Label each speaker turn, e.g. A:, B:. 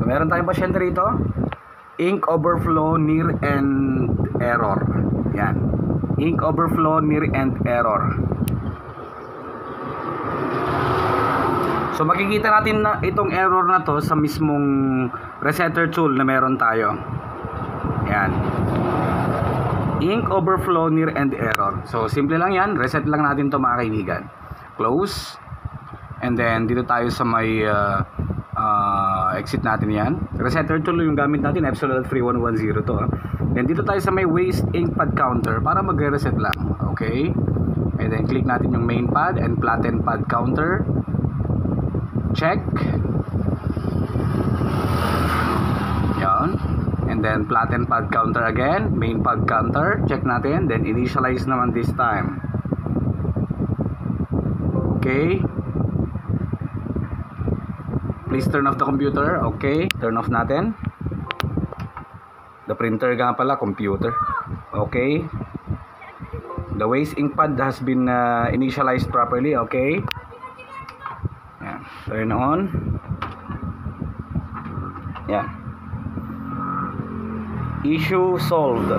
A: meron tayong pasyente rito. Ink overflow near end error. Yan. Ink overflow near end error. So makikita natin na itong error na to sa mismong resetter tool na meron tayo. Yan. Ink overflow near end error. So simple lang yan. Reset lang natin to mga kaibigan. Close. And then dito tayo sa may exit natin yan. Resetter tool yung gamit natin. Epsilon 3110 to. Then dito tayo sa may waste ink pad counter para magre-reset lang. Okay. And then click natin yung main pad and flatten pad counter. Check. Yan. And then flatten pad counter again. Main pad counter. Check natin. Then initialize naman this time. Okay. Please turn off the computer. Okay. Turn off natin. The printer nga pala. Computer. Okay. The waste ink pad has been initialized properly. Okay. Yan. Turn on. Yan. Issue solved.